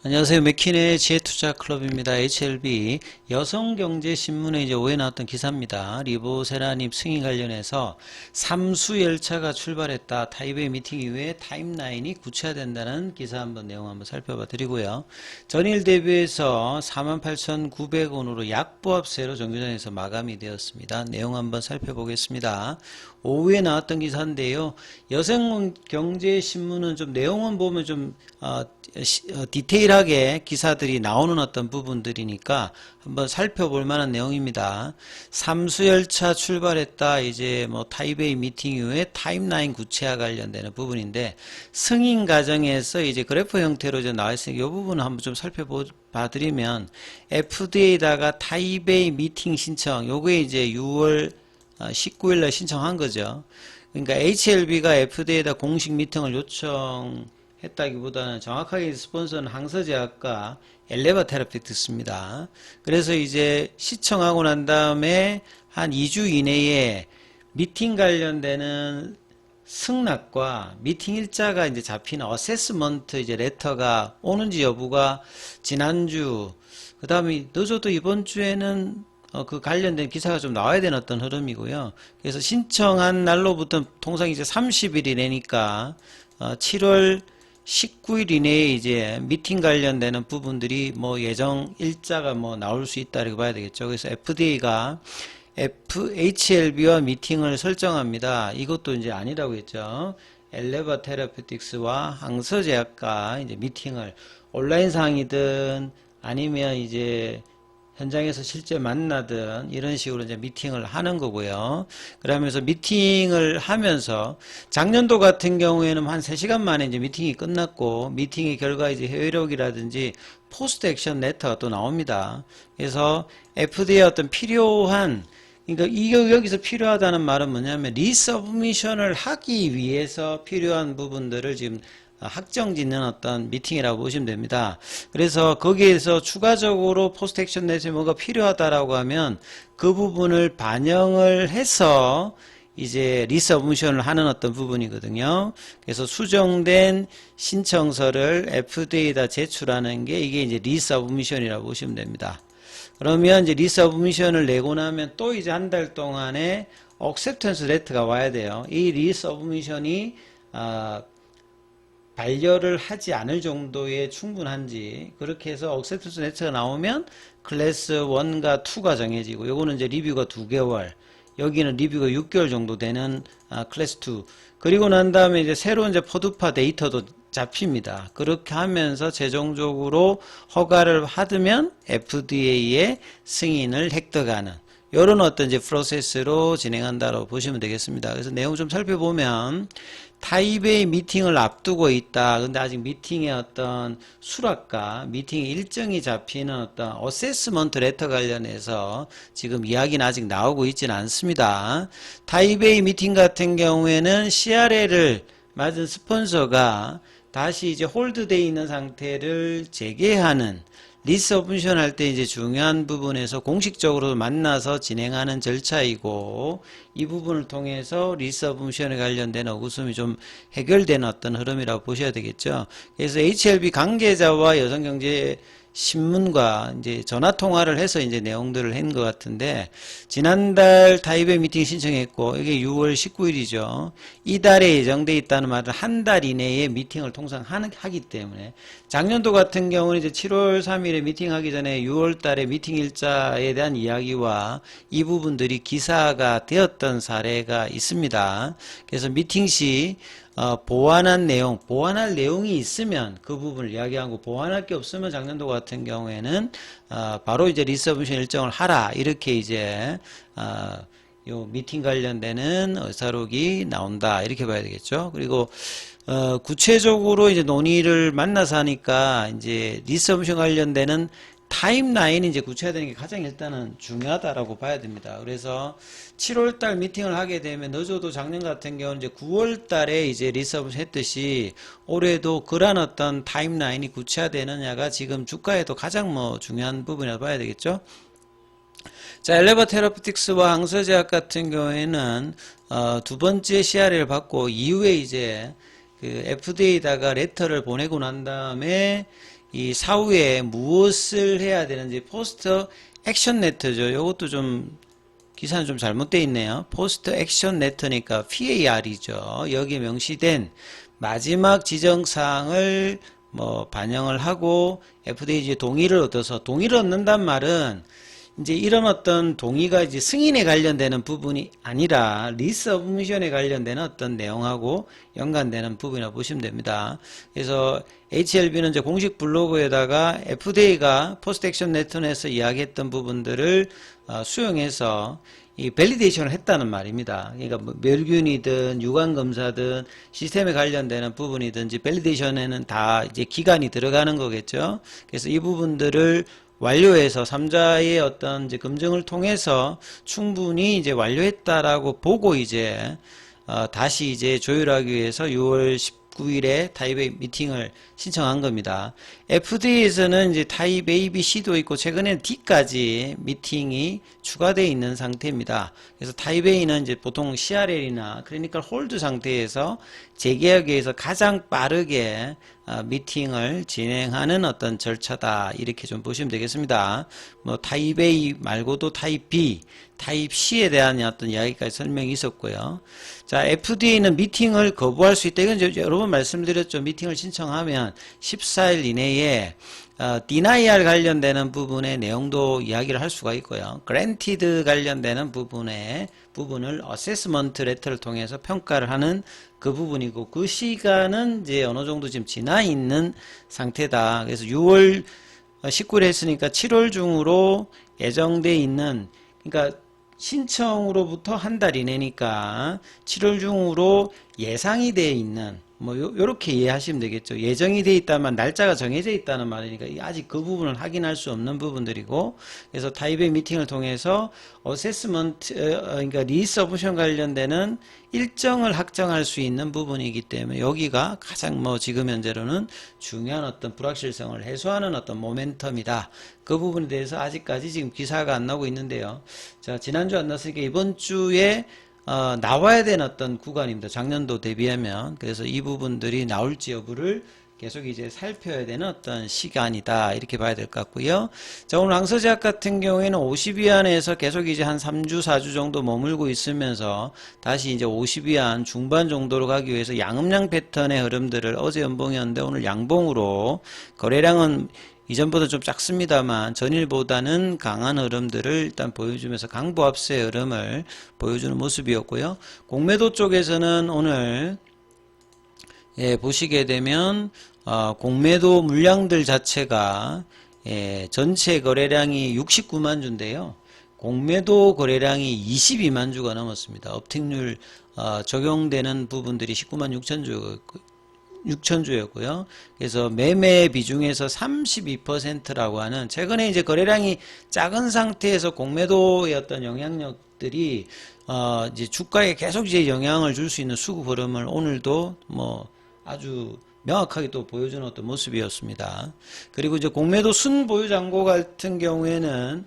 안녕하세요. 맥킨의 지혜투자클럽입니다. HLB 여성경제신문에 이제 5회 나왔던 기사입니다. 리보세라님 승인 관련해서 삼수열차가 출발했다. 타이베이 미팅 이후에 타임라인이 구체화된다는 기사 한번 내용 한번 살펴봐 드리고요. 전일 대비해서 48,900원으로 약보합세로 정규장에서 마감이 되었습니다. 내용 한번 살펴보겠습니다. 오후에 나왔던 기사인데요. 여성경제신문은 좀 내용은 보면 좀 디테일하게 기사들이 나오는 어떤 부분들이니까 한번 살펴볼 만한 내용입니다. 삼수열차 출발했다. 이제 뭐 타이베이 미팅 이후에 타임라인 구체화 관련되는 부분인데 승인 과정에서 이제 그래프 형태로 이제 나와 있으니까 이 부분을 한번 좀 살펴봐 드리면 FDA에다가 타이베이 미팅 신청 요게 이제 6월 19일날 신청한 거죠. 그러니까 HLB가 FDA에다 공식 미팅을 요청했다기보다는 정확하게 스폰서는 항서제약과 엘레바 테라피틱스입니다. 그래서 이제 시청하고 난 다음에 한 2주 이내에 미팅 관련되는 승낙과 미팅 일자가 이제 잡히는 어세스먼트 이제 레터가 오는지 여부가 지난주, 그 다음에 늦어도 이번 주에는 그 관련된 기사가 좀 나와야 되는 어떤 흐름이고요. 그래서 신청한 날로부터 통상 이제 30일 이내니까 7월 19일 이내에 이제 미팅 관련되는 부분들이 뭐 예정 일자가 뭐 나올 수 있다 이렇게 봐야 되겠죠. 그래서 FDA가 HLB와 미팅을 설정합니다. 이것도 이제 아니라고 했죠. 엘레바 테라피틱스와 항서제약과 이제 미팅을 온라인상이든 아니면 이제 현장에서 실제 만나든 이런 식으로 이제 미팅을 하는 거고요. 그러면서 미팅을 하면서 작년도 같은 경우에는 한 3시간 만에 이제 미팅이 끝났고 미팅의 결과 이제 회의록이라든지 포스트 액션 레터가 또 나옵니다. 그래서 FDA의 어떤 필요한 그러니까 이거 여기서 필요하다는 말은 뭐냐면 리서브미션을 하기 위해서 필요한 부분들을 지금 확정짓는 어떤 미팅이라고 보시면 됩니다. 그래서 거기에서 추가적으로 포스트 액션 내에 뭐가 필요하다라고 하면 그 부분을 반영을 해서 이제 리서브미션을 하는 어떤 부분이거든요. 그래서 수정된 신청서를 FDA에다 제출하는 게 이게 이제 리서브미션이라고 보시면 됩니다. 그러면 이제 리서브미션을 내고 나면 또 이제 한 달 동안에 억셉턴스 레터가 와야 돼요. 이 리서브미션이 반려를 하지 않을 정도의 충분한지 그렇게 해서 억셉턴스 레터가 나오면 클래스 1과 2가 정해지고 요거는 이제 리뷰가 2개월 여기는 리뷰가 6개월 정도 되는 클래스 2 그리고 난 다음에 이제 새로운 이제 포드파 데이터도 잡힙니다. 그렇게 하면서 최종적으로 허가를 받으면 FDA의 승인을 획득하는 이런 어떤 이제 프로세스로 진행한다고 보시면 되겠습니다. 그래서 내용 좀 살펴보면 타이베이 미팅을 앞두고 있다. 근데 아직 미팅의 어떤 수락과 미팅의 일정이 잡히는 어떤 어세스먼트 레터 관련해서 지금 이야기는 아직 나오고 있지는 않습니다. 타이베이 미팅 같은 경우에는 CRL을 맞은 스폰서가 다시 이제 홀드되어 있는 상태를 재개하는 리서브미션 할 때 이제 중요한 부분에서 공식적으로 만나서 진행하는 절차이고 이 부분을 통해서 리서브미션에 관련된 어구숨이 좀 해결되는 어떤 흐름이라고 보셔야 되겠죠. 그래서 HLB 관계자와 여성경제 신문과 이제 전화 통화를 해서 이제 내용들을 한 것 같은데 지난달 타이베이 미팅 신청했고 이게 6월 19일이죠. 이달에 예정돼 있다는 말은 한 달 이내에 미팅을 통상 하기 때문에 작년도 같은 경우는 이제 7월 3일에 미팅하기 전에 6월 달에 미팅 일자에 대한 이야기와 이 부분들이 기사가 되었던 사례가 있습니다. 그래서 미팅 시 보완할 내용이 있으면 그 부분을 이야기하고 보완할 게 없으면 작년도 같은 경우에는 바로 이제 리서브미션 일정을 하라 이렇게 이제 요 미팅 관련되는 의사록이 나온다 이렇게 봐야 되겠죠. 그리고 구체적으로 이제 논의를 만나서 하니까 이제 리서브미션 관련되는 타임라인이 이제 구체화되는 게 가장 일단은 중요하다라고 봐야 됩니다. 그래서 7월달 미팅을 하게 되면 늦어도 작년 같은 경우는 이제 9월달에 이제 리서브미션 했듯이 올해도 그러한 어떤 타임라인이 구체화되느냐가 지금 주가에도 가장 뭐 중요한 부분이라고 봐야 되겠죠. 자, 엘레바 테라피틱스와 항서제약 같은 경우에는 두 번째 CRL을 받고 이후에 이제 그 FDA에다가 레터를 보내고 난 다음에 이 사후에 무엇을 해야 되는지 포스트 액션 네트죠. 이것도 좀 기사는 좀 잘못되어 있네요. 포스트 액션 네트니까 PAR이죠. 여기에 명시된 마지막 지정사항을 뭐 반영을 하고 FDA 이제 동의를 얻어서, 동의를 얻는단 말은 이제 이런 어떤 동의가 이제 승인에 관련되는 부분이 아니라 리서브미션에 관련되는 어떤 내용하고 연관되는 부분이라고 보시면 됩니다. 그래서 HLB는 이제 공식 블로그에다가 FDA가 포스트 액션 네트워크에서 이야기했던 부분들을 수용해서 이 밸리데이션을 했다는 말입니다. 그러니까 뭐 멸균이든 유관 검사든 시스템에 관련되는 부분이든지 밸리데이션에는 다 이제 기간이 들어가는 거겠죠. 그래서 이 부분들을 완료해서 3자의 어떤 이제 검증을 통해서 충분히 이제 완료했다라고 보고 이제 다시 이제 조율하기 위해서 6월 19일에 타입 A 미팅을 신청한 겁니다. FDA에서는 이제 타입 A, B, C도 있고 최근엔 D까지 미팅이 추가되어 있는 상태입니다. 그래서 타입 A는 이제 보통 CRL이나 클리니컬 홀드 상태에서 재계약에 의해서 가장 빠르게 미팅을 진행하는 어떤 절차다, 이렇게 좀 보시면 되겠습니다. 뭐 타입 A 말고도 타입 B, 타입 C에 대한 어떤 이야기까지 설명이 있었고요. 자, FDA는 미팅을 거부할 수 있다. 이건 이제 여러 번 말씀드렸죠. 미팅을 신청하면 14일 이내에 denial 관련되는 부분의 내용도 이야기를 할 수가 있고요. granted 관련되는 부분을 assessment letter를 통해서 평가를 하는 그 부분이고, 그 시간은 이제 어느 정도 지금 지나 있는 상태다. 그래서 6월 19일에 했으니까 7월 중으로 예정돼 있는, 그러니까 신청으로부터 한 달 이내니까 7월 중으로 예상이 돼 있는, 뭐 요렇게 이해하시면 되겠죠. 예정이 돼 있다면 날짜가 정해져 있다는 말이니까 아직 그 부분을 확인할 수 없는 부분들이고, 그래서 타입 A 미팅을 통해서 어세스먼트, 그러니까 리서브션 관련되는 일정을 확정할 수 있는 부분이기 때문에 여기가 가장 뭐 지금 현재로는 중요한 어떤 불확실성을 해소하는 어떤 모멘텀이다. 그 부분에 대해서 아직까지 지금 기사가 안 나오고 있는데요. 자, 지난주 안 났으니까 이번 주에 나와야 되는 어떤 구간입니다. 작년도 대비하면. 그래서 이 부분들이 나올지 여부를 계속 이제 살펴야 되는 어떤 시간이다, 이렇게 봐야 될 것 같고요. 자, 오늘 항서제약 같은 경우에는 50위안에서 계속 이제 한 3주, 4주 정도 머물고 있으면서 다시 이제 50위안 중반 정도로 가기 위해서 양음양 패턴의 흐름들을 어제 연봉이었는데 오늘 양봉으로, 거래량은 이전보다 좀 작습니다만 전일보다는 강한 흐름들을 일단 보여주면서 강보합세의 흐름을 보여주는 모습이었고요. 공매도 쪽에서는 오늘 보시게 되면 공매도 물량들 자체가 전체 거래량이 69만 주인데요. 공매도 거래량이 22만 주가 넘었습니다. 업택률 적용되는 부분들이 19만 6천 주였고요. 그래서 매매 비중에서 32%라고 하는, 최근에 이제 거래량이 작은 상태에서 공매도의 어떤 영향력들이 이제 주가에 계속 이제 영향을 줄 수 있는 수급 흐름을 오늘도 뭐 아주 명확하게 또 보여주는 어떤 모습이었습니다. 그리고 이제 공매도 순보유 잔고 같은 경우에는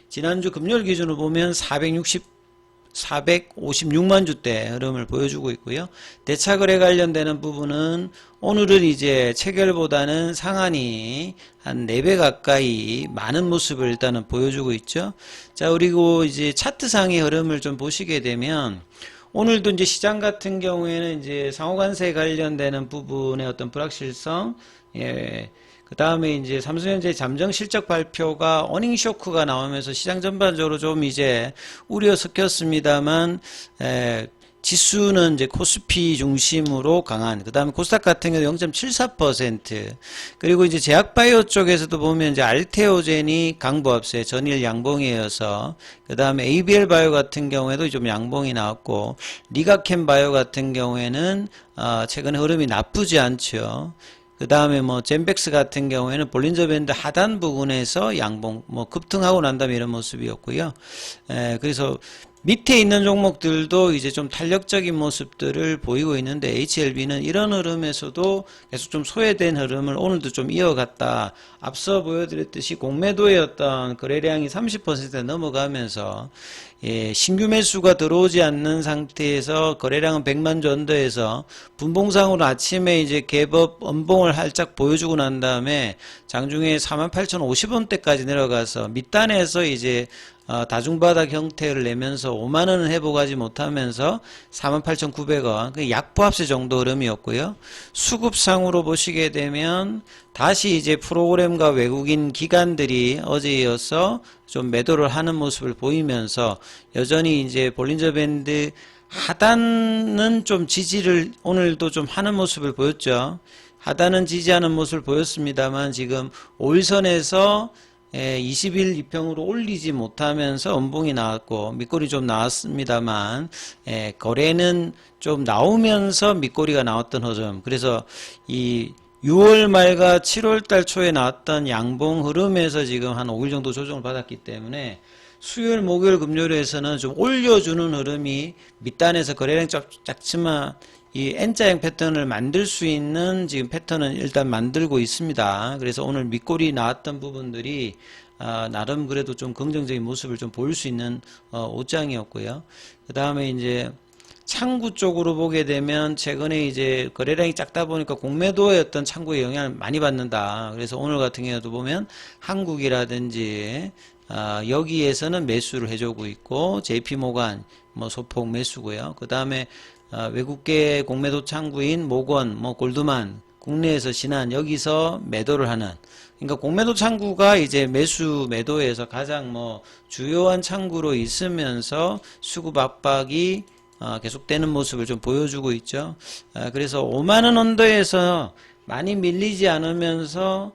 지난주 금요일 기준으로 보면 456만 주대 흐름을 보여주고 있고요. 대차 거래 관련되는 부분은 오늘은 이제 체결보다는 상한이 한 4배 가까이 많은 모습을 일단은 보여주고 있죠. 자, 그리고 이제 차트상의 흐름을 좀 보시게 되면 오늘도 이제 시장 같은 경우에는 이제 상호관세 관련되는 부분의 어떤 불확실성, 그 다음에 이제 삼성전자의 잠정 실적 발표가 어닝 쇼크가 나오면서 시장 전반적으로 좀 이제 우려 섞였습니다만, 지수는 이제 코스피 중심으로 강한, 그 다음에 코스닥 같은 경우 0.74%, 그리고 이제 제약바이오 쪽에서도 보면 이제 알테오젠이 강보합세 전일 양봉에 이어서, 그 다음에 ABL 바이오 같은 경우에도 좀 양봉이 나왔고, 리가캠 바이오 같은 경우에는 최근에 흐름이 나쁘지 않죠. 그 다음에 뭐 젠백스 같은 경우에는 볼린저 밴드 하단 부분에서 양봉 뭐 급등하고 난 다음에 이런 모습이었고요. 그래서 밑에 있는 종목들도 이제 좀 탄력적인 모습들을 보이고 있는데, HLB는 이런 흐름에서도 계속 좀 소외된 흐름을 오늘도 좀 이어갔다. 앞서 보여드렸듯이 공매도의 어떤 거래량이 30% 넘어가면서 신규 매수가 들어오지 않는 상태에서 거래량은 100만 주 언더에서 분봉상으로 아침에 이제 갭업 음봉을 활짝 보여주고 난 다음에 장중에 48,050원대까지 내려가서 밑단에서 이제 다중바닥 형태를 내면서 5만원은 회복하지 못하면서 48,900원, 그 약보합세 정도 흐름이었고요. 수급상으로 보시게 되면 다시 이제 프로그램과 외국인 기관들이 어제에 이어서 좀 매도를 하는 모습을 보이면서 여전히 이제 볼린저 밴드 하단은 좀 지지를 오늘도 좀 하는 모습을 보였죠. 하단은 지지하는 모습을 보였습니다만 지금 5일선에서 20일 이평으로 올리지 못하면서 음봉이 나왔고 밑꼬리 좀 나왔습니다만 거래는 좀 나오면서 밑꼬리가 나왔던 흐름. 그래서 이 6월 말과 7월 달 초에 나왔던 양봉 흐름에서 지금 한 5일 정도 조정을 받았기 때문에 수요일, 목요일, 금요일에서는 좀 올려주는 흐름이 밑단에서 거래량 작지만 이 N자형 패턴을 만들 수 있는 지금 패턴은 일단 만들고 있습니다. 그래서 오늘 밑꼬리 나왔던 부분들이 나름 그래도 좀 긍정적인 모습을 좀 보일 수 있는 옷장이었고요. 그 다음에 이제 창구 쪽으로 보게 되면 최근에 이제 거래량이 작다 보니까 공매도의 어떤 창구의 영향을 많이 받는다. 그래서 오늘 같은 경우도 보면 한국이라든지 여기에서는 매수를 해주고 있고 JP모간 뭐 소폭 매수고요. 그 다음에 외국계 공매도 창구인 모건, 골드만, 국내에서 신한 여기서 매도를 하는. 그러니까 공매도 창구가 이제 매수 매도에서 가장 주요한 창구로 있으면서 수급 압박이 계속되는 모습을 좀 보여주고 있죠. 그래서 5만원 언더에서 많이 밀리지 않으면서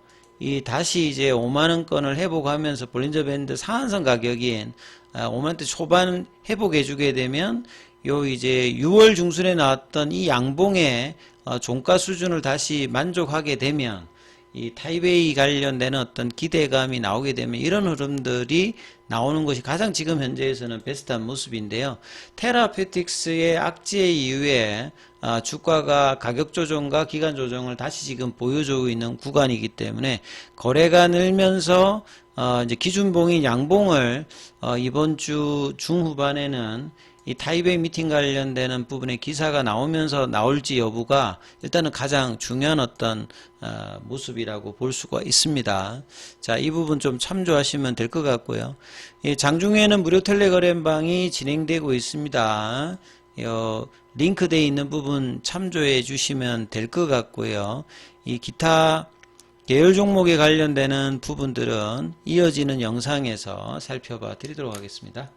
다시 이제 5만원권을 회복하면서 볼린저 밴드 상한선 가격인 5만원대 초반 회복해주게 되면 요 이제 6월 중순에 나왔던 이 양봉의 종가 수준을 다시 만족하게 되면 이 타이베이 관련되는 어떤 기대감이 나오게 되면 이런 흐름들이 나오는 것이 가장 지금 현재에서는 베스트한 모습인데요. 테라페틱스의 악재 이후에 주가가 가격 조정과 기간 조정을 다시 지금 보여주고 있는 구간이기 때문에 거래가 늘면서 이제 기준봉인 양봉을 이번 주 중후반에는 이 타이베이 미팅 관련되는 부분에 기사가 나오면서 나올지 여부가 일단은 가장 중요한 어떤 모습이라고 볼 수가 있습니다. 자, 이 부분 좀 참조하시면 될 것 같고요. 장중에는 무료 텔레그램방이 진행되고 있습니다. 링크되어 있는 부분 참조해 주시면 될 것 같고요. 이 기타 계열 종목에 관련되는 부분들은 이어지는 영상에서 살펴봐 드리도록 하겠습니다.